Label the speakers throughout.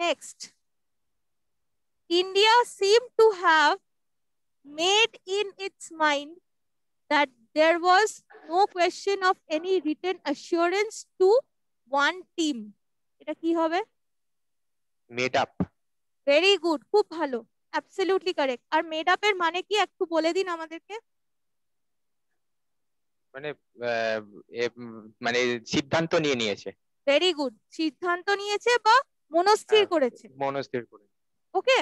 Speaker 1: Next, India seemed to have made in its mind that there was no question of any written assurance to one team. এটা কি হবে?
Speaker 2: Made up.
Speaker 1: Very good, খুব ভালো, absolutely correct. Are made up এর মানে কি একটু বলে দিন আমাদেরকে।
Speaker 2: মানে মানে সিদ্ধান্ত নিয়ে নিয়েছে।
Speaker 1: ভেরি গুড, সিদ্ধান্ত নিয়েছে বা মনস্থির
Speaker 2: হ্যাঁ,
Speaker 1: করেছে।
Speaker 2: মনস্থির করে।
Speaker 1: Okay,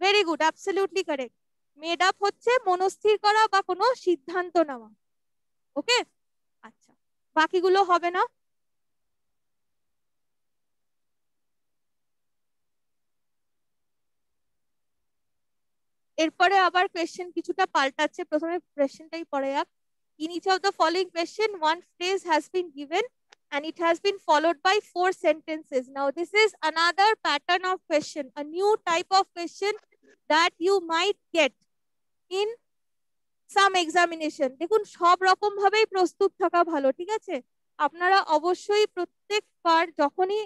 Speaker 1: very good, absolutely correct. Made up হচ্ছে মনস্থির করা বা কোনো সিদ্ধান্ত নেওয়া। ওকে, আচ্ছা, বাকিগুলো হবে না। এরপরে আবার কোয়েশ্চেন কিছুটা পাল্টাচ্ছে, প্রথমে কোয়েশ্চেনটাই পড়ে যাক। In each of the following question, one phrase has been given and it has been followed by 4 sentences. Now, this is another pattern of question, a new type of question that you might get in some examination. দেখুন, সব রকম ভাবেই প্রস্তুত থাকা ভালো, ঠিক আছে? আপনারা অবশ্যই প্রত্যেকবার যখনই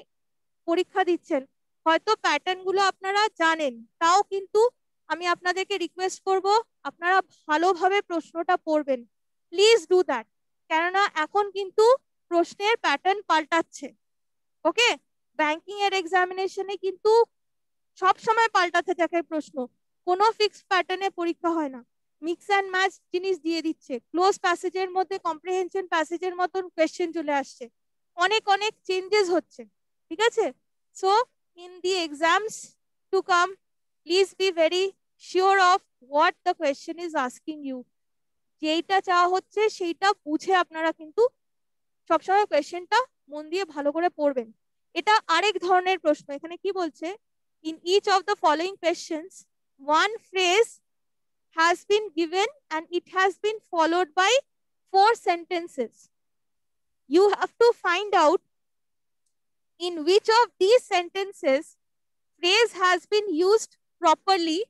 Speaker 1: পরীক্ষা দিচ্ছেন, হয়তো প্যাটার্ন গুলো আপনারা জানেন, তাও কিন্তু আমি আপনাদেরকে রিকোয়েস্ট করব আপনারা ভালোভাবে প্রশ্নটা পড়বেন। প্লিজ ডু দ্যাট, কেননা এখন কিন্তু প্রশ্নের প্যাটার্ন পাল্টাচ্ছে। ওকে, ব্যাংকিং এর এক্সামিনেশনে কিন্তু সব সময় পাল্টাতে থাকে প্রশ্ন, কোনো ফিক্সড প্যাটার্নে পরীক্ষা হয় না। মিক্স অ্যান্ড ম্যাচ জিনিস দিয়ে দিচ্ছে, ক্লোজ প্যাসেজের মধ্যে কম্প্রিহেনশন প্যাসেজের মতন কোয়েশ্চেন চলে আসছে, অনেক অনেক চেঞ্জেস হচ্ছে, ঠিক আছে? So in the exams to come, please be very sure of what the question is asking you. যেইটা চাওয়া হচ্ছে সেইটা বুঝে আপনারা কিন্তু সবসময় কোয়েশ্চেনটা মন দিয়ে ভালো করে পড়বেন। এটা আরেক ধরনের প্রশ্ন। এখানে কি বলছে, in each of the following questions one phrase has been given and it has been followed by 4 sentences. You have to find out in which of these sentences phrase has been used properly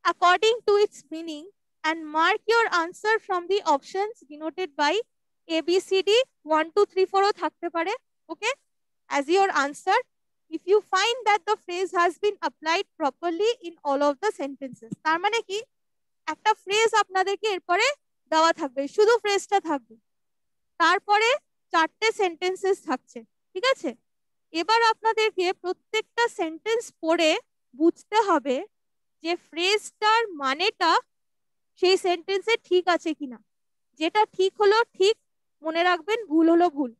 Speaker 1: according to its meaning and mark your answer from the options denoted by A, B, C, D, 1, 2, 3, 4 ও থাকতে পারে, okay, as your answer if you find that the phrase has been applied properly in all of the sentences. তার মানে কি, একটা phrase আপনাদেরকে এরপরে দেওয়া থাকবে, শুধু ফ্রেজটা থাকবে, তারপরে 4টে সেন্টেন্সেস থাকছে, ঠিক আছে? এবার আপনাদেরকে প্রত্যেকটা সেন্টেন্স পড়ে বুঝতে হবে যে ফ্রেজটার মানেটা সেই সেন্টেন্সে ঠিক আছে কিনা। যেটা ঠিক হলো ঠিক মনে রাখবেন, ভুল হলো ভুল।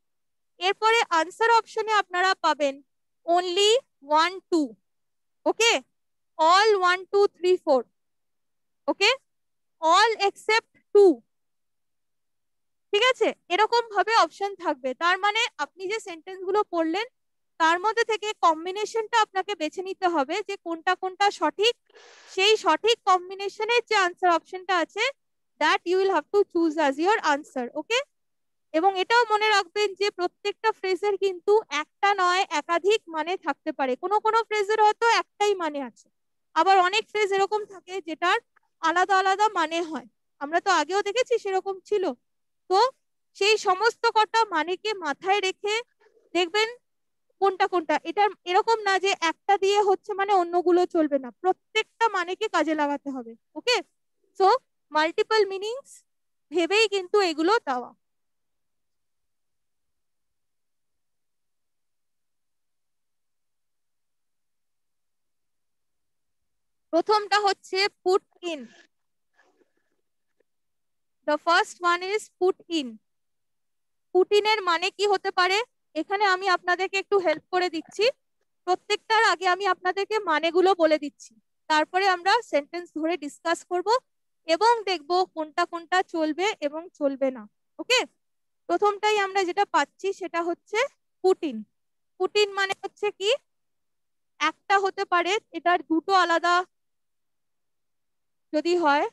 Speaker 1: এরপরে আনসার অপশনে আপনারা পাবেন only 1 2, ওকে, all 1 2 3 4, ওকে, all except 2, ঠিক আছে? এরকম ভাবে অপশন থাকবে। তার মানে আপনি যে সেন্টেন্স গুলো পড়লেন তার মধ্যে থেকে কম্বিনেশনটা আপনাকে বেছে নিতে হবে যে কোনটা কোনটা সঠিক। সেই সঠিক কম্বিনেশনের যে আনসার অপশনটা আছে that you will have to choose as your answer, okay? এবং এটাও মনে রাখবেন যে প্রত্যেকটা ফ্রেজের কিন্তু একটা নয় একাধিক মানে থাকতে পারে, কোনো কোনো ফ্রেজের হয়তো একটাই মানে আছে, আবার অনেক ফ্রেজ এরকম থাকে যেটার আলাদা আলাদা মানে হয়, আমরা তো আগেও দেখেছি সেরকম ছিল। তো সেই সমস্ত কটা মানেকে মাথায় রেখে দেখবেন কোনটা কোনটা, এটা এরকম না যে একটা দিয়ে হচ্ছে মানে অন্যগুলো চলবে না, প্রত্যেকটা মানেকে কাজে লাগাতে হবে, ওকে? সো মাল্টিপল মিনিংস ভেবেই কিন্তু এগুলো দেওয়া। প্রথমটা হচ্ছে put in, the first one is put in. Put ইনের মানে কি হতে পারে, এখানে আমি আপনাদেরকে একটু হেল্প করে দিচ্ছি। প্রত্যেকটার আগে আমি আপনাদেরকে মানেগুলো বলে দিচ্ছি, তারপরে আমরা সেন্টেন্স ধরে ডিসকাস করব এবং দেখব কোনটা কোনটা চলবে এবং চলবে না, ওকে? প্রথমটাই আমরা যেটা পাচ্ছি সেটা হচ্ছে পুটিন। পুটিন মানে হচ্ছে কি, একটা হতে পারে, এটার দুটো আলাদা যদি হয়,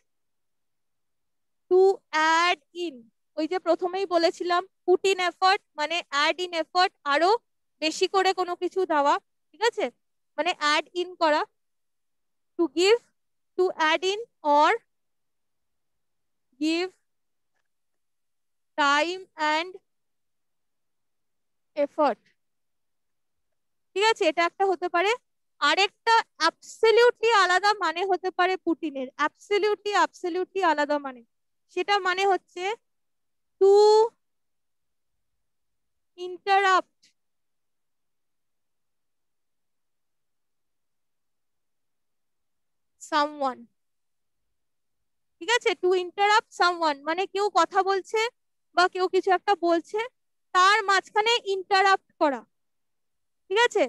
Speaker 1: টু অ্যাড ইন, ওই যে প্রথমেই বলেছিলাম পুট ইন এফর্ট মানে অ্যাড ইন এফর্ট, আরো বেশি করে কোনো কিছু দেওয়া, ঠিক আছে, মানে অ্যাড ইন করা। To give, to add in or give time and effort, ঠিক আছে, এটা একটা হতে পারে। আরেকটা অ্যাবসলিউটলি আলাদা মানে হতে পারে পুটিনের, অ্যাবসলিউটলি আলাদা মানে। সেটা মানে হচ্ছে টু ইন্টারাপ্ট সামওয়ান। ঠিক আছে, টু ইন্টারাপ্ট সামওয়ান মানে কেউ কথা বলছে বা কেউ কিছু একটা বলছে, তার মাঝখানে ইন্টারাপ্ট করা। ঠিক আছে,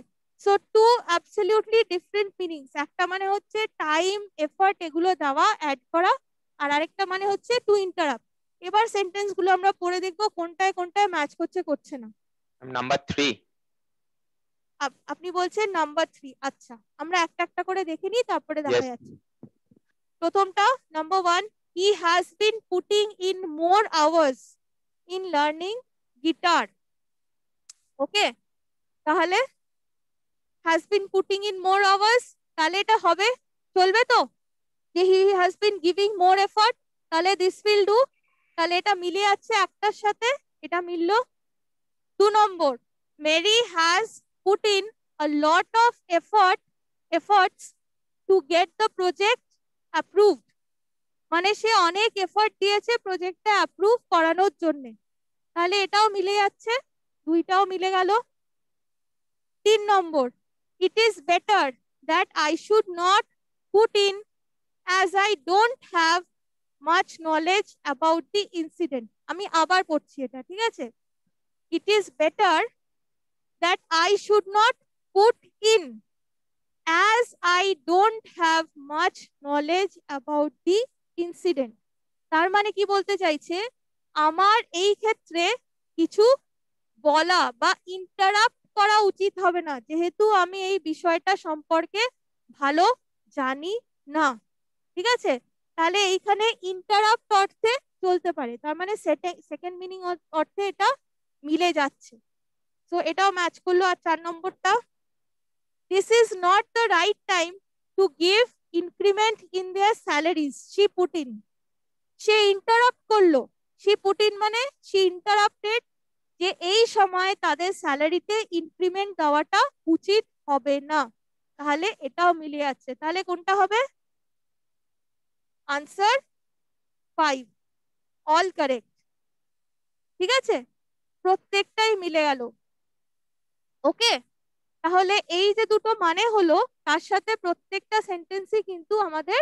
Speaker 1: so two absolutely different meanings. একটা মানে হচ্ছে টাইম, এফর্ট এগুলো দেওয়া, অ্যাড করা, আর আরেকটা মানে হচ্ছে টু ইন্টারাপ্ট। এবার সেন্টেন্স গুলো আমরা পড়ে দেখবো কোনটায় কোনটায় ম্যাচ করছে করছে না।
Speaker 2: নাম্বার 3।
Speaker 1: আপনি বলছেন নাম্বার 3। আচ্ছা, আমরা একটা একটা করে দেখে নিই, তারপরে দেখা যাচ্ছে। প্রথমটা number 1, he has been putting in more hours in learning guitar. Okay, তাহলে has been putting in more hours, তাহলে এটা হবে, চলবে তো, যে he has been giving more effort, তাহলে দিস উইল ডু। তাহলে এটা মিলে যাচ্ছে একটার সাথে, এটা মিললো। 2 নম্বর, Mary has put in a lot of efforts to get the project approved, মানে সে অনেক এফর্ট দিয়েছে প্রজেক্টটা অ্যাপ্রুভ করানোর জন্য। তাহলে এটাও মিলে যাচ্ছে, দুইটাও মিলে গেল। 3 নম্বর, it is better that I should not put in as I don't have much knowledge about the incident. আমি আবার পড়ছি এটা, ঠিক আছে? It is better that I should not put in as I don't have much knowledge about the incident. তার মানে কি বলতে চাইছে, আমার এই ক্ষেত্রে কিছু বলা বা ইন্টারাপ্ট করা উচিত হবে না, যেহেতু আমি এই বিষয়টা সম্পর্কে ভালো জানি না। ঠিক আছে, তাহলে এইখানে ইন্টারাপ্ট অর্থে চলতে পারে, তার মানে সেকেন্ড মিনিং অর্থে এটা মিলে যাচ্ছে। তো এটাও ম্যাচ করলো। আর 4 নম্বরটা, this is not the right time to give increment in their salaries she put in. Say interrupt করলো, শি পুট ইন মানে শি ইন্টারাপ্টেড, যে এই সময় তাদের স্যালারিতে ইনক্রিমেন্ট দেওয়াটা উচিত হবে না। তাহলে এটাও মিলে যাচ্ছে, তাহলে কোনটা হবে? Answer 5, all correct. ঠিক আছে, প্রত্যেকটাই মিলে গেল। ওকে, তাহলে এই যে দুটো মানে হলো, তার সাথে প্রত্যেকটা সেন্টেন্সই কিন্তু আমাদের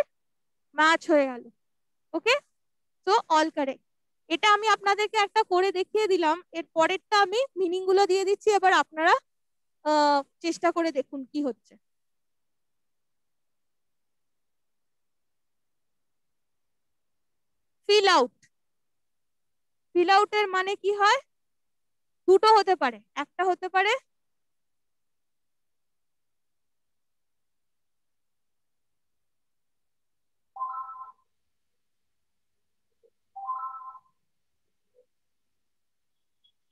Speaker 1: ম্যাচ হয়ে গেল। ওকে, তো অল কারেক্ট। এটা আমি আপনাদেরকে একটা করে দেখিয়ে দিলাম, এর পরেরটা আমি মিনিং গুলো দিয়ে দিচ্ছি, এবার আপনারা চেষ্টা করে দেখুন কি হচ্ছে। ফিল আউট, ফিল আউটের মানে কি হয়? দুটো হতে পারে, একটা হতে পারে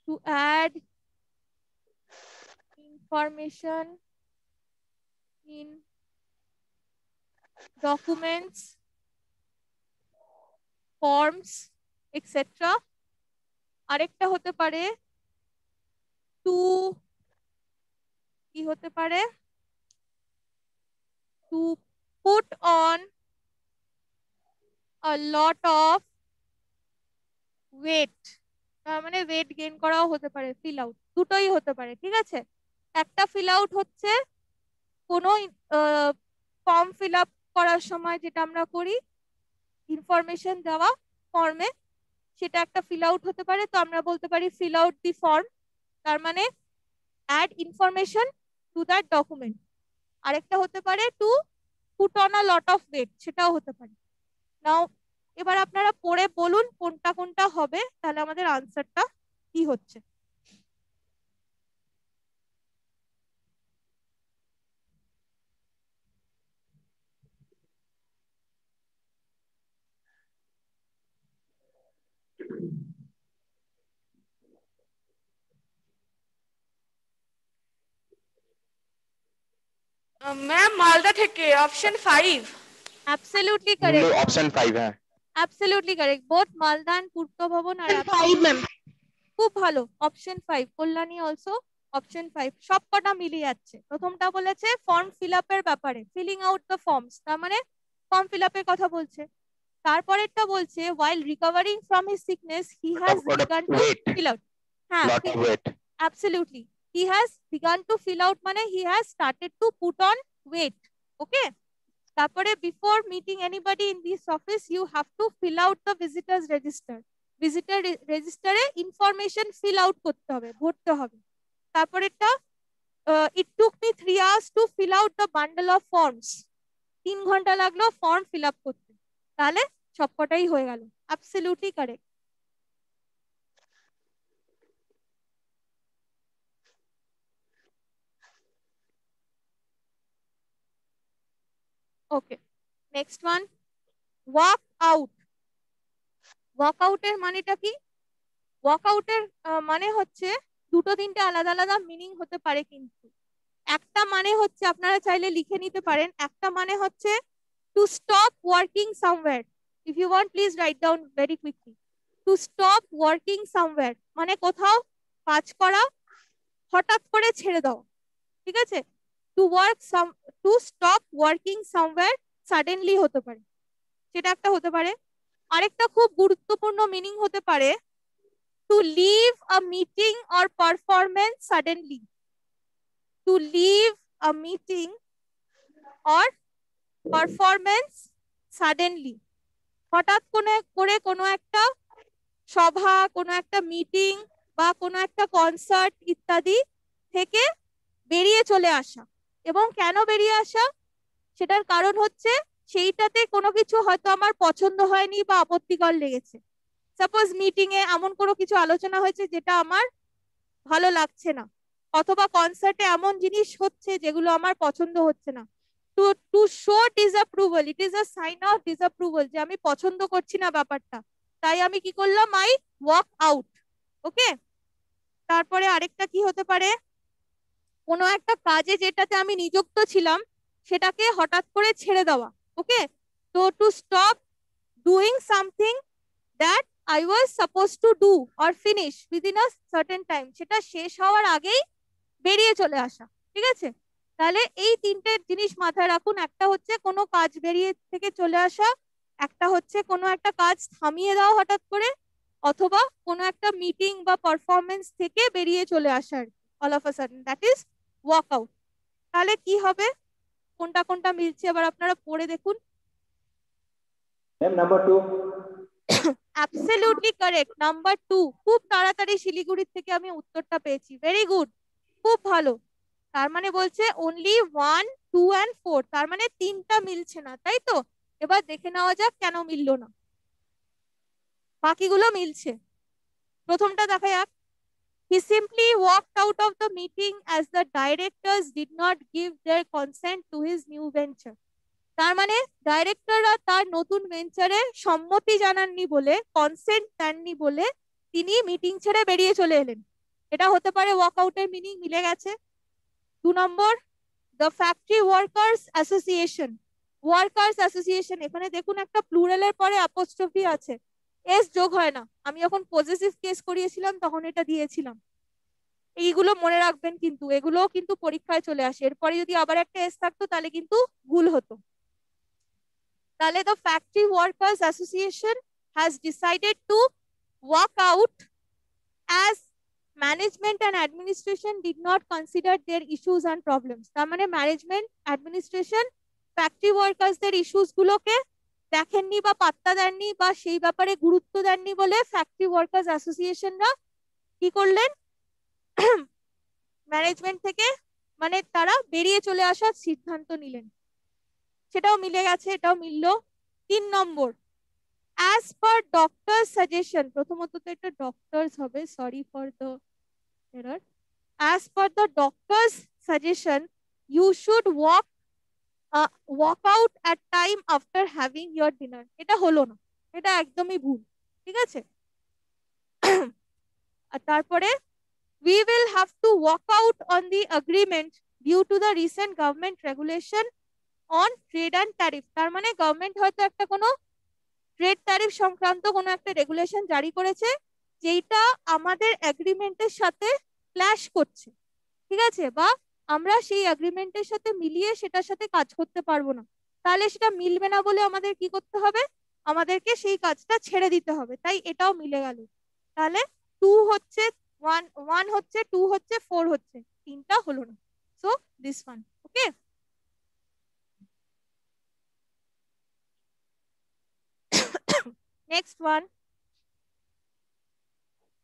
Speaker 1: to add information in documents, forms, etc. আরেকটা হতে পারে টু, কি হতে পারে, to put on a lot of weight, তার মানে ওয়েট গেইন করাও হতে পারে। ফিল আউট দুটোই হতে পারে। ঠিক আছে, একটা ফিল আউট হচ্ছে কোনো ফর্ম ফিল আপ করার সময় যেটা আমরা করি, ইনফরমেশন দেওয়া ফর্মে, সেটা একটা ফিল আউট হতে পারে। তো আমরা বলতে পারি ফিল আউট দি ফর্ম, তার মানে add information to that document. আরেকটা হতে পারে to put on a lot of weight, সেটাও হতে পারে। নাও এবার আপনারা পড়ে বলুন কোনটা কোনটা হবে, তাহলে আমাদের আনসারটা কি হচ্ছে।
Speaker 3: ম্যাম মালদা থেকে অপশন 5।
Speaker 1: Absolutely correct,
Speaker 2: option 5। হ্যাঁ,
Speaker 1: absolutely correct, both Malda and Purta Bhavan R
Speaker 3: 5 ma'am.
Speaker 1: খুব ভালো। অপশন 5 কল্যাণী অলসো অপশন 5 সবকটা মিলে যাচ্ছে। প্রথমটা বলেছে ফর্ম ফিল আপের ব্যাপারে, ফিলিং আউট দ্য ফর্মস, তার মানে ফর্ম ফিল আপের কথা বলছে। তারপরেরটা বলছে while recovering from his sickness he has begun to
Speaker 2: weight,
Speaker 1: fill out. হ্যাঁ,
Speaker 2: lot of weight.
Speaker 1: absolutely, he has begun to fill out মানে he has started to put on weight. Okay, তারপরে before meeting anybody in this office you have to fill out the visitors register. Visitor রেজিস্টারে information fill out করতে হবে, ভরতে হবে। তারপরেরটা it took me 3 hours to fill out the bundle of forms. 3 ঘন্টা লাগলো form fill up করতে। তাহলে সবকটাই হয়ে গেল, absolutely correct. Okay, next one, walk out. Walk আউটের মানেটা কি? ওয়াক আউটের মানে হচ্ছে দুটো তিনটে আলাদা আলাদা মিনিং হতে পারে, কিন্তু একটা মানে হচ্ছে আপনারা চাইলে লিখে নিতে পারেন, একটা মানে হচ্ছে to stop working somewhere. If you want please write down very quickly. To stop working somewhere মানে কোথাও কাজ করা হঠাৎ করে ছেড়ে দাও, ঠিক আছে? Two stop working somewhere suddenly হতে পারে, সেটা একটা হতে পারে। আরেকটা খুব গুরুত্বপূর্ণ মিনিং হতে পারে to leave a meeting or performance suddenly. To leave a meeting or performance suddenly, হঠাৎ করে কোনো একটা সভা, কোনো একটা মিটিং বা কোনো একটা কনসার্ট ইত্যাদি থেকে বেরিয়ে চলে আসা। এবং কেন বেরিয়ে আসা, সেটার কারণ হচ্ছে সেইটাতে কোনো কিছু হয়তো আমার পছন্দ হয়নি বা আপত্তিকর লেগেছে। সাপোজ মিটিং এ এমন কোনো কিছু আলোচনা হয়েছে যেটা আমার ভালো লাগছে না, অথবা কনসার্টে এমন জিনিস হচ্ছে যেগুলো আমার পছন্দ হচ্ছে না। To show disapproval, it is a sign of disapproval, যে আমি পছন্দ করছি না ব্যাপারটা, তাই আমি কি করলাম, আই ওয়াক আউট। ওকে, তারপরে আরেকটা কি হতে পারে, কোনো একটা কাজে যেটাতে আমি নিযুক্ত ছিলাম সেটাকে হঠাৎ করে ছেড়ে দেওয়া। ওকে, তো to stop doing something that I was supposed to do or finish within a certain time, সেটা শেষ হওয়ার আগেই বেরিয়ে চলে আসা। ঠিক আছে, তাহলে এই তিনটে জিনিস মাথায় রাখুন, একটা হচ্ছে কোনো কাজ বেরিয়ে থেকে চলে আসা, একটা হচ্ছে কোনো একটা কাজ থামিয়ে দেওয়া হঠাৎ করে, অথবা কোনো একটা মিটিং বা পারফরমেন্স থেকে বেরিয়ে চলে আসার all of a sudden, that is walk out. তাহলে কি হবে, কোনটা কোনটা মিলছে এবার আপনারা পড়ে দেখুন।
Speaker 4: Number 2,
Speaker 1: absolutely correct, number 2। খুব তাড়াতাড়ি শিলিগুড়ি থেকে আমি উত্তরটা পেয়েছি, ভেরি গুড, খুব ভালো। তার মানে বলছে অনলি 1, 2 and 4, তার মানে তিনটা মিলছে না, তাই তো? এবার দেখে নেওয়া যাক কেন মিললো না, বাকিগুলো মিলছে। প্রথমটা দেখা যাক, he simply walked out of the meeting as the directors did not give their consent to his new venture. তার মানে ডাইরেক্টররা তার নতুন ভেঞ্চারে সম্মতি জানাননি বলে, কনসেন্ট দেননি বলে তিনি মিটিং ছেড়ে বেরিয়ে চলে এলেন। এটা হতে পারে ওয়াকআউটের মিনিং, মিলে গেছে। 2 নম্বর, the factory workers association. Workers association, এখানে দেখুন একটা প্লুরালের পরে অ্যাপোস্ট্রফি আছে, এস যোগ হয় না। আমি যখন পজেসিভ কেস করিয়েছিলাম তখন এটা দিয়েছিলাম। এইগুলো মনে রাখবেন, কিন্তু এগুলোও কিন্তু পরীক্ষায় চলে আসে। এরপরে যদি আবার একটা এস থাকতো তাহলে কিন্তু ভুল হতো। তাহলে the factory workers association has decided to walk out as management and administration did not consider their issues and problems. তার মানে ম্যানেজমেন্ট অ্যাডমিনিস্ট্রেশন ফ্যাক্টরি ওয়ার্কার্সদের ইস্যুস গুলোকে দেখেননি বা পাত্তা দেননি বা সেই ব্যাপারে গুরুত্ব দেননি বলে ফ্যাক্টরি ওয়ার্কার্স অ্যাসোসিয়েশনরা কি করলেন, ম্যানেজমেন্ট থেকে মানে তারা বেরিয়ে চলে আসার সিদ্ধান্ত নিলেন। সেটাও মিলে গেছে, এটাও মিললো। 3 নম্বর, as per doctor's suggestion, প্রথমত তো এটা ডক্টরস হবে, sorry for the error. as per the doctor's suggestion you should walk out at time after having your dinner. এটা হলো না, এটা একদমই ভুল, ঠিক আছে? আর তারপরে we will have to walk out on the agreement due to the recent government regulation on trade and tariff. তার মানে গভর্নমেন্ট হয়তো একটা কোনো ট্রেড ট্যারিফ সংক্রান্ত কোনো একটা রেগুলেশন জারি করেছে যেটা আমাদের এগ্রিমেন্টের সাথে ক্ল্যাশ করছে। ঠিক আছে, বা আমরা সেই এগ্রিমেন্টের সাথে মিলিয়ে সেটার সাথে কাজ করতে পারবো না, তাহলে সেটা মিলবে না বলে আমাদের কি করতে হবে, আমাদেরকে সেই কাজটা ছেড়ে দিতে হবে। তাই এটাও মিলে গেল। তাহলে 2 হচ্ছে 1 হচ্ছে, 2 হচ্ছে, 4 হচ্ছে, তিনটা হলো না। So this one. Okay, next one,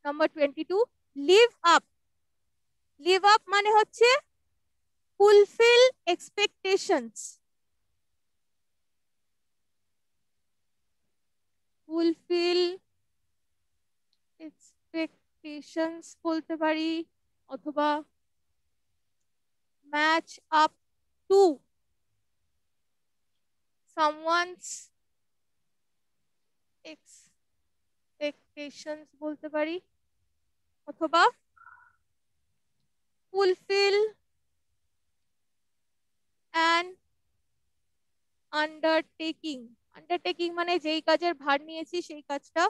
Speaker 1: number 22, live up. Live up মানে হচ্ছে ফুলফিল এক্সপেকটেশনস। ফুলফিল এক্সপেকটেশনস বলতে পারি, অথবা match up to someone's expectations বলতে পারি, অথবা ফুলফিল an undertaking। আন্ডারটেকিং মানে যেই কাজের ভার নিয়েছি সেই কাজটা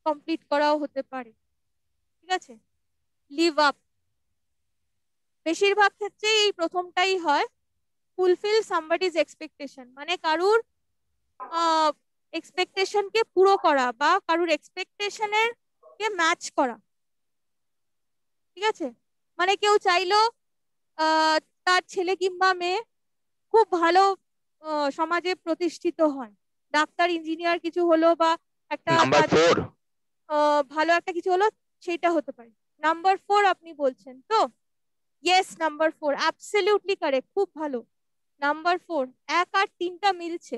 Speaker 1: কমপ্লিট করাও হতে পারে। ঠিক আছে, লিভ আপ বেশিরভাগ ক্ষেত্রে এই প্রথমটাই হয়, ফুলফিল সামবডিজ এক্সপেকটেশন মানে কারুর এক্সপেকটেশনকে পুরো করা বা কারুর এক্সপেকটেশনের কে ম্যাচ করা। ঠিক আছে, মানে কেউ চাইলো তার ছেলে কিংবা মেয়ে খুব ভালো সমাজে প্রতিষ্ঠিত হয়, ডাক্তার ইঞ্জিনিয়ার কিছু হলো, বা একটা
Speaker 2: নাম্বার 4।
Speaker 1: ভালো একটা কিছু হলো, সেটা হতে পারে। নাম্বার 4 আপনি বলছেন তো? ইয়েস, নাম্বার 4 অ্যাবসলিউটলি কারেক্ট, খুব ভালো। নাম্বার 4, 1 আর 3টা মিলছে,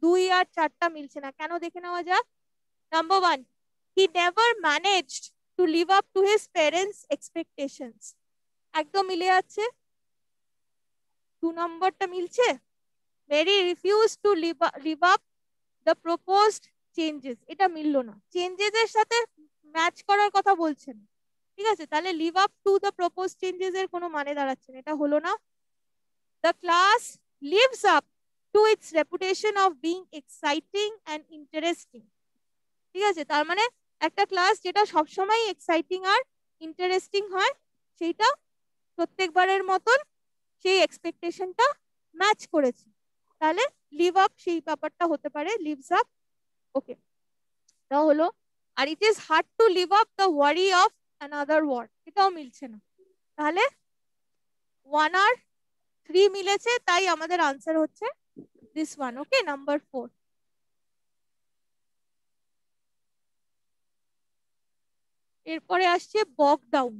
Speaker 1: 2 আর 4টা মিলছে না, কেন দেখে নেওয়া যাক। Number 1, he never managed to live up to his parents expectations, একদম মিলে যাচ্ছে। 2 নম্বরটা মিলছে, Mary refused to live up the proposed changes, এটা মিললো না, চেঞ্জেস এর সাথে ম্যাচ করার কথা বলছেন। ঠিক আছে, তাহলে live up to the propose changes এর কোনো মানে দাঁড়াচ্ছে না, এটা হলো না। The class lives up to its reputation of being exciting and interesting. ঠিক আছে, তার মানে একটা ক্লাস যেটা সবসময় এক্সাইটিং আর ইন্টারেস্টিং হয়, সেইটা প্রত্যেকবারের মতন সেই এক্সপেকটেশনটা ম্যাচ করেছে, তাহলে লিভ আপ সেই ব্যাপারটা হতে পারে, লিভস আপ। ওকে, এটা হলো। আর it is hard to live up the worry of another word, এটাও মিলছে না, তাহলে 1 আর 3 মিলেছে, তাই আমাদের আনসার হচ্ছে দিস ওয়ান। Okay, number 4। এরপরে আসছে বক ডাউন।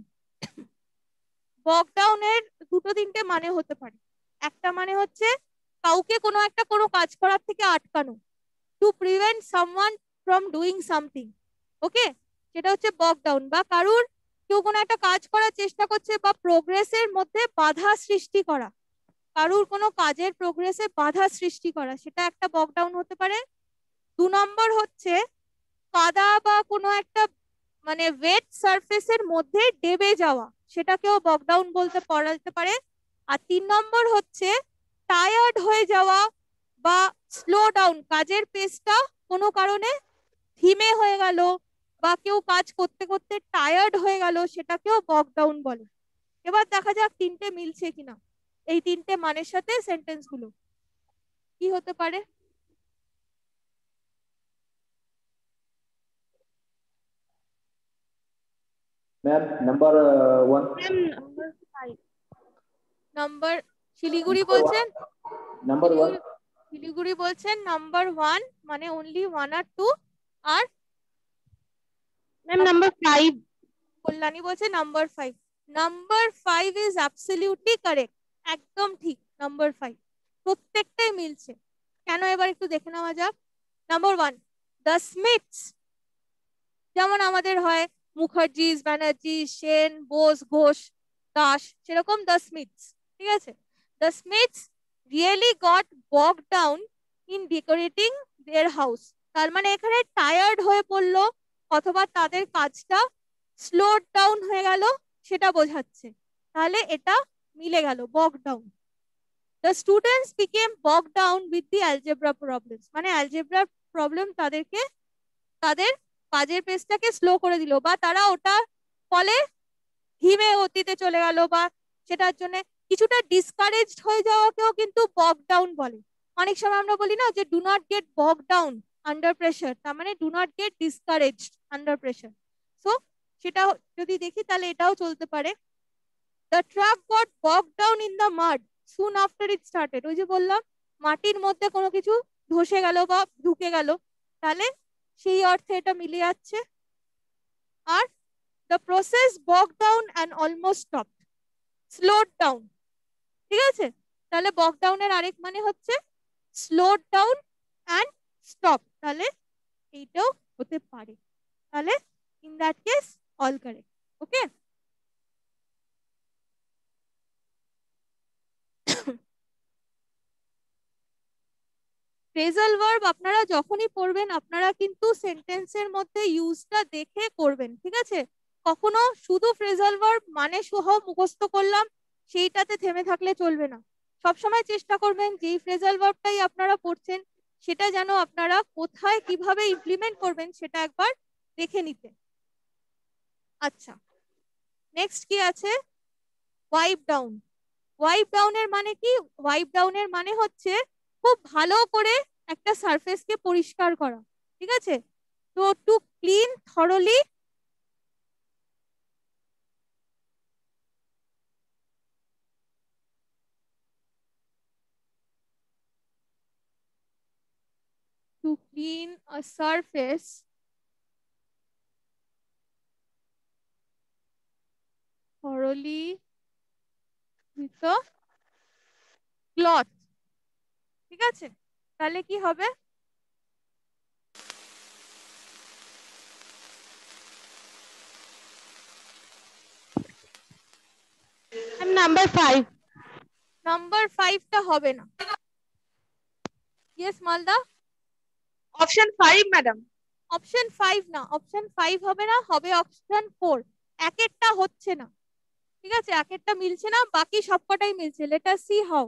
Speaker 1: বক ডাউনের 2-3টে মানে হতে পারে। একটা মানে হচ্ছে কাউকে কোনো একটা কোনো কাজ করার থেকে আটকানো, to prevent someone from doing something. Okay, সেটা হচ্ছে বক ডাউন। বা কারুর কেউ কোনো একটা কাজ করার চেষ্টা করছে বা প্রোগ্রেসের মধ্যে বাধা সৃষ্টি করা, কারুর কোনো কাজের প্রোগ্রেসে বাধা সৃষ্টি করা, সেটা একটা বক ডাউন হতে পারে। 2 নম্বর হচ্ছে কাদা বা কোনো একটা মানে ওয়েট সারফেসের মধ্যে ডেবে যাওয়া, সেটাকেও বক ডাউন বলতে পড়াতে পারে। আর 3 নম্বর হচ্ছে টায়ার্ড হয়ে যাওয়া বা স্লো ডাউন, কাজের পেসটা কোনো কারণে ধীমে হয়ে গেল বা কেউ কাজ করতে করতে টায়ার্ড হয়ে গেল, সেটাকেও বক ডাউন বলে। এবার দেখা যাক 3টে মিলছে কিনা, এই 3টে মানের সাথে সেন্টেন্স গুলো কি হতে পারে।
Speaker 4: Ma'am number 1।
Speaker 1: নাম্বার শিলিগুড়ি বলছেন,
Speaker 4: नंबर 1।
Speaker 1: শিলিগুড়ি বলছেন নাম্বার 1 মানে অনলি 1 আর 2। আর
Speaker 3: ম্যাম নাম্বার 5।
Speaker 1: কল্যাণী বলছে number 5। Number 5 is absolutely correct, একদম ঠিক। নাম্বার 5 প্রত্যেকটাই মিলছে, কেন এবার একটু দেখে নেওয়া যাক। নাম্বার 1, দ্য স্মিথস, যেমন আমাদের হয় মুখার্জি, ব্যানার্জি, সেন, বোস, ঘোষ, দাস, সেরকম দ্য স্মিথস। ঠিক আছে, দ্য স্মিথস রিয়েলি গট বক down in decorating their house, তার মানে এখানে টায়ার্ড হয়ে পড়লো অথবা তাদের কাজটা স্লো ডাউন হয়ে গেল, সেটা বোঝাচ্ছে, তাহলে এটা মিলে গেল, বক ডাউন। দ্য স্টুডেন্টস বিকেম বক down with the algebra problems, মানে অ্যালজেব্রা প্রবলেম তাদেরকে তাদের কাজের পেসটাকে স্লো করে দিল, বা তারা ওটা ফলে ধীমে গতিতে চলে গেল বা সেটার জন্য কিছুটা ডিসকারেজড হয়ে যাওয়াকেও কিন্তু বগ ডাউন বলে। অনেক সময় আমরা বলি না যে do not get bog down under pressure, তার মানে do not get discouraged under pressure. So সেটা যদি দেখি তাহলে এটাও চলতে পারে। The truck got bogged down in the mud soon after it started. ওই যে বললাম মাটির মধ্যে কোনো কিছু ধসে গেল বা ঢুকে গেল, তাহলে সেই অর্থে এটা মিলে যাচ্ছে। আর the process bogged down and almost stopped, slowed down। ঠিক আছে, তাহলে বগ ডাউনের আরেক মানে হচ্ছে slowed down and stop, তাহলে এইটাও হতে পারে। তাহলে in that case all correct। Okay, phrasal verb আপনারা যখনই পড়বেন আপনারা কিন্তু সেন্টেন্সের মধ্যে ইউজটা দেখে করবেন, ঠিক আছে? কখনো শুধু ফ্রেজাল ভার্ব মানে সহ মুখস্থ করলাম সেইটাতে থেমে থাকলে চলবে না। সবসময় চেষ্টা করবেন যেই ফ্রেজাল ভার্বটাই আপনারা পড়ছেন সেটা যেন আপনারা কোথায় কিভাবে ইমপ্লিমেন্ট করবেন সেটা একবার দেখে নিতে। আচ্ছা, নেক্সট কি আছে? Wipe down. ওয়াইপ ডাউনের মানে কি? ওয়াইপ ডাউনের মানে হচ্ছে খুব ভালো করে একটা সারফেসকে পরিষ্কার করা, ঠিক আছে? তো to clean thoroughly to clean a surface thoroughly with a cloth, ঠিক আছে? তাহলে কি হবে?
Speaker 3: নাম্বার 5।
Speaker 1: নাম্বার 5টা হবে না। Yes Malda?
Speaker 5: Option 5 madam.
Speaker 1: Option 5 না, অপশন 5 হবে না, হবে অপশন 4। এক একটা হচ্ছে না, ঠিক আছে? এক একটা মিলছে না, বাকি সবকটাই মিলছে। Let us see how.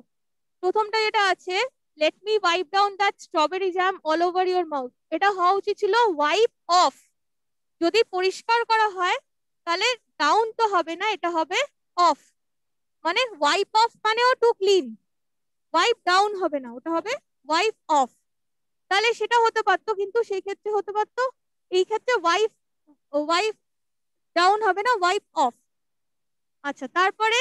Speaker 1: প্রথমটা যেটা আছে, let me wipe down that strawberry jam all over your mouth, এটা হওয়া উচিত ছিল ওয়াইপ অফ। যদি পরিষ্কার করা হয় তাহলে ডাউন তো হবে না, এটা হবে অফ। মানে ওয়াইপ অফ মানেও টু ক্লিন, ওয়াইপ ডাউন হবে না, ওটা হবে ওয়াইপ অফ। তাহলে সেটা হতে পারতো, কিন্তু সেই ক্ষেত্রে হতে পারতো, এই ক্ষেত্রে ওয়াইপ ওয়াইপ ডাউন হবে না, ওয়াইপ অফ। আচ্ছা, তারপরে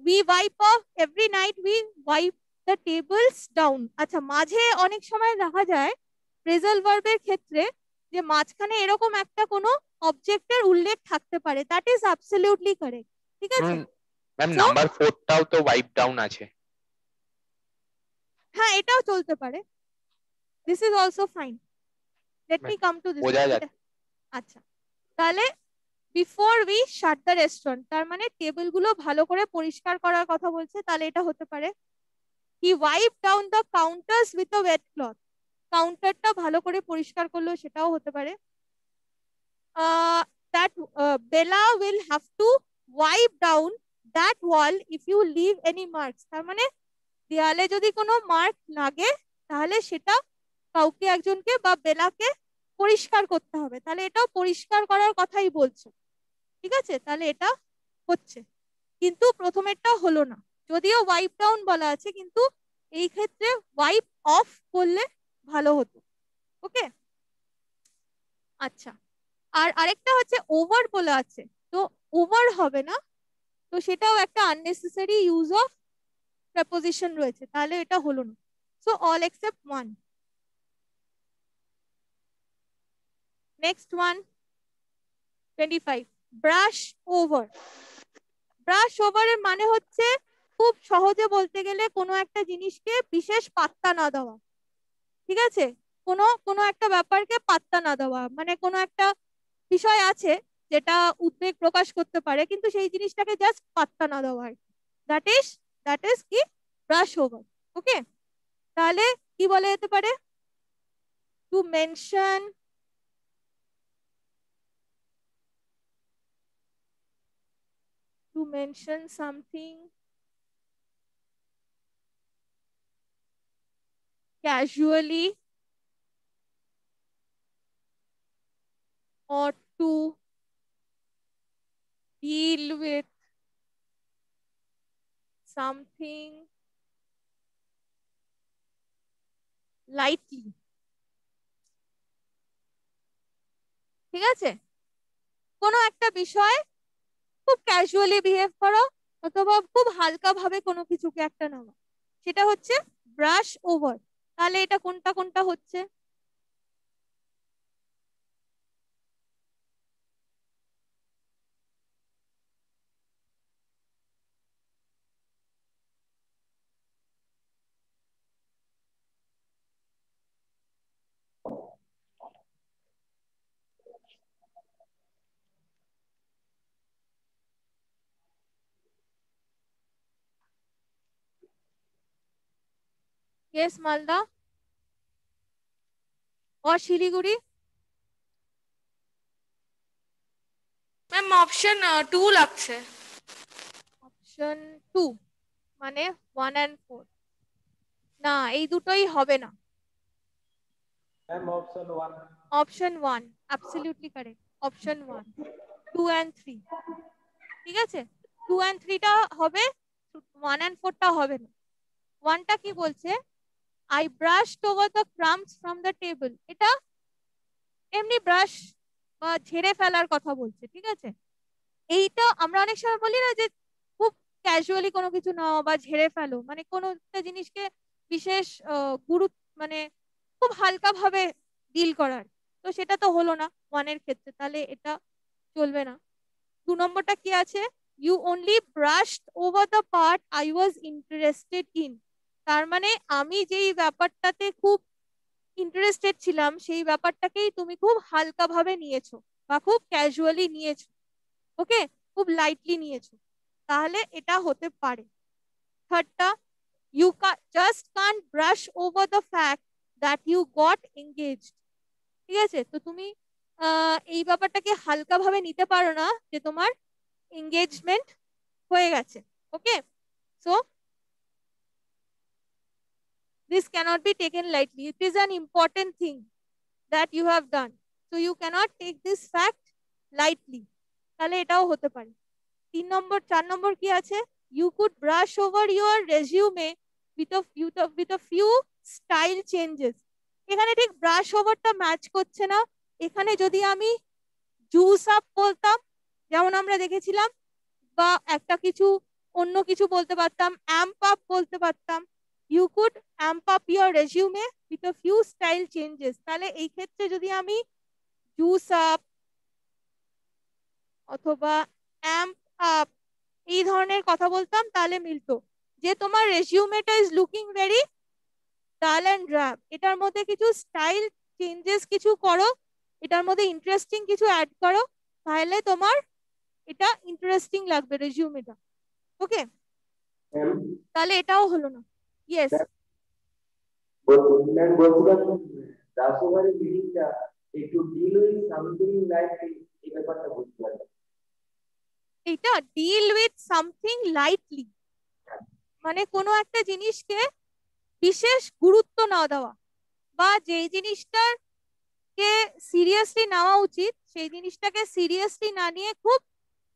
Speaker 1: we wipe off every night, we wipe the tables down। আচ্ছা, মাঝে অনেক সময় দেখা যায় ফ্রেজাল ভার্বের ক্ষেত্রে যে মাঝখানে এরকম একটা কোনো অবজেক্টের উল্লেখ থাকতে পারে, দ্যাট ইজ অ্যাবসলিউটলি কারেক্ট, ঠিক আছে?
Speaker 2: ম্যাম
Speaker 1: So,
Speaker 2: নাম্বার 4টাও তো ওয়াইপ ডাউন আছে।
Speaker 1: হ্যাঁ, এটাও চলতে পারে, this is also fine. Let me come to this.
Speaker 2: বোঝা যাচ্ছে।
Speaker 1: আচ্ছা, তাহলে before we shut the restaurant, তার মানে টেবিল গুলো ভালো করে পরিষ্কার করার কথা বলছে, তাহলে এটা হতে পারে he wipe down the counters with a wet cloth, কাউন্টারটা ভালো করে পরিষ্কার করলো, সেটাও হতে পারে। That Bella will have to wipe down that wall if you leave any marks, তার মানে দেয়ালে যদি কোনো মার্ক লাগে তাহলে সেটা কাউকে একজনকে বা বেলাকে পরিষ্কার করতে হবে, তাহলে এটাও পরিষ্কার করার কথাই বলছে, ঠিক আছে? তাহলে এটা হচ্ছে, কিন্তু প্রথমেরটা হলো না, যদিও ওয়াইপ ডাউন বলা আছে, কিন্তু এই ক্ষেত্রে ওয়াইপ অফ করলে ভালো হতো। ওকে, আচ্ছা, আর আরেকটা হচ্ছে ওভার বলা আছে, তো ওভার হবে না, তো সেটাও একটা আননেসেসারি ইউজ অফ প্রেপোজিশন রয়েছে, তাহলে এটা হলো না। So all except one. Next one, 25, brush over. Brush ওভারের মানে হচ্ছে খুব সহজে বলতে গেলে কোনো একটা জিনিসকে বিশেষ পাত্তা না দেওয়া, ঠিক আছে? কোনো কোনো একটা ব্যাপারকে পাত্তা না দেওয়া, মানে কোনো একটা বিষয় আছে যেটা উদ্বেগ প্রকাশ করতে পারে, কিন্তু সেই জিনিসটাকে জাস্ট পাত্তা না দেওয়া, দ্যাট ইজ দ্যাট ইজ কি? Brush over. ওকে, তাহলে কি বলা যেতে পারে? To mention something casually or to deal with something lightly, ঠিক আছে? কোনো একটা বিষয় খুব ক্যাজুয়ালি বিহেভ করো অথবা খুব হালকা ভাবে কোনো কিছুকে একটা নেওয়া, সেটা হচ্ছে ব্রাশ ওভার। তাহলে এটা কোনটা কোনটা হচ্ছে? Yes, Malda or Siliguri?
Speaker 5: Ma'am option 2 লাগছে।
Speaker 1: অপশন 2 মানে 1 and 4? না, এই দুটোই হবে না।
Speaker 4: Ma'am, option 1.
Speaker 1: Option 1 absolutely correct, option 1। 2 and 3 ঠিক আছে, 2 and 3 টা হবে, 1 and 4 টা হবে না। 1 টা কি বলছে? I brushed over the crumbs from the table, এটা এমনি ব্রাশ বা ঝেড়ে ফেলার কথা বলছে, ঠিক আছে? এইটা আমরা অনেক সময় বলি না যে খুব ক্যাজুয়ালি কোনো কিছু নাও বা ঝেড়ে ফেলো, মানে কোনো একটা জিনিসকে বিশেষ গুরুত্ব মানে খুব হালকা ভাবে ডিল করার, তো সেটা তো হলো না 1 এর ক্ষেত্রে, তাহলে এটা চলবে না। 2 নম্বরটা কি আছে? You only brushed over the part I was interested in, তার মানে আমি যেই ব্যাপারটাতে খুব ইন্টারেস্টেড ছিলাম সেই ব্যাপারটাকেই তুমি খুব হালকা ভাবে নিয়েছো বা খুব ক্যাজুয়ালি নিয়েছো, ওকে, খুব লাইটলি নিয়েছো, তাহলে এটা হতে পারে। থার্ডটা, you just can't brush over the fact that you got engaged, ঠিক আছে? তো তুমি এই ব্যাপারটাকে হালকা ভাবে নিতে পারো না যে তোমার এঙ্গেজমেন্ট হয়ে গেছে, okay? So this cannot be taken lightly, it is an important thing that you have done, so you cannot take this fact lightly, তাহলে এটাও হতে পারে। 3 নম্বর 4 নম্বর কি আছে? you could brush over your resume with a few style changes, এখানে ঠিক brush ওভারটা match করছে না। এখানে যদি আমি জুস আপ বলতাম যেমন আমরা দেখেছিলাম, বা একটা কিছু অন্য কিছু বলতে পারতাম, অ্যাম্প আপ বলতে পারতাম, you could amp up your resume with a few style changes, তাহলে এই ক্ষেত্রে যদি আমি জুস আপ অথবা অ্যাম্প আপ এই ধরনের কথা বলতাম তাহলে মিলতো। যে তোমার রেজিউমেটা is looking very dull and drab, এটার মধ্যে কিছু স্টাইল চেঞ্জেস কিছু করো, এটার মধ্যে ইন্টারেস্টিং কিছু অ্যাড করো, তাহলে তোমার এটা ইন্টারেস্টিং লাগবে রেজিউমেটা, ওকে?
Speaker 4: Ma'am,
Speaker 1: তাহলে এটাও হলো না। ইয়েস,
Speaker 4: ma'am, বলছিলাম ব্রাশ ওভারের মিনিংটা একটু ডিল উইথ সামথিং লাইক এই ব্যাপারটা বুঝতে পারলাম।
Speaker 1: এটা ডিল উইথ সামথিং লাইটলি মানে কোনো একটা জিনিসকে বিশেষ গুরুত্ব না দেওয়া, বা যেই জিনিসটার কে সিরিয়াসলি নেওয়া উচিত সেই জিনিসটাকে সিরিয়াসলি না নিয়ে খুব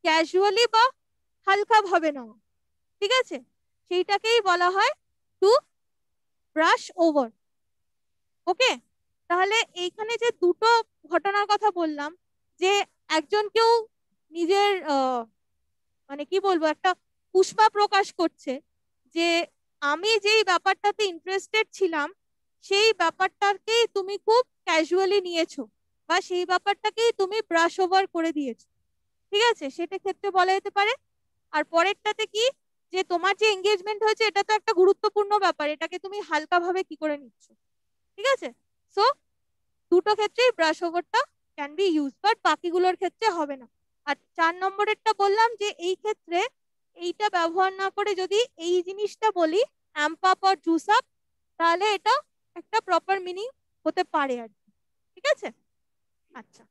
Speaker 1: ক্যাজুয়ালি বা হালকা ভাবে নেওয়া, ঠিক আছে? সেইটাকেই বলা হয় টু ব্রাশ ওভার, ওকে? তাহলে এইখানে যে দুটো ঘটনার কথা বললাম, যে একজন কেউ নিজের মানে কি বলবো একটা পুষ্পা প্রকাশ করছে যে আমি যেই ব্যাপারটাতে ইন্টারেস্টেড ছিলাম সেই ব্যাপারটাকেই তুমি খুব ক্যাজুয়ালি নিয়েছো বা সেই ব্যাপারটাকেই তুমি ব্রাশ ওভার করে দিয়েছো, ঠিক আছে? সেটা ক্ষেত্রে বলা যেতে পারে। আর পরেরটাতে কি, যে তোমার যে এঙ্গেজমেন্ট হয়েছে এটা তো একটা গুরুত্বপূর্ণ ব্যাপার, এটাকে তুমি হালকা ভাবে কি করে নিচ্ছ, ঠিক আছে? সো দুটো ক্ষেত্রেই ব্রাশ ওভারটা ক্যান বি ইউজ, বাট বাকিগুলোর ক্ষেত্রে হবে না। আর 4 নম্বরেরটা বললাম যে এই ক্ষেত্রে এইটা ব্যবহার না করে যদি এই জিনিসটা বলি অ্যাম্প আপ আর জুস আপ, তাহলে এটা একটা প্রপার মিনিং হতে পারে আর কি, ঠিক আছে? আচ্ছা।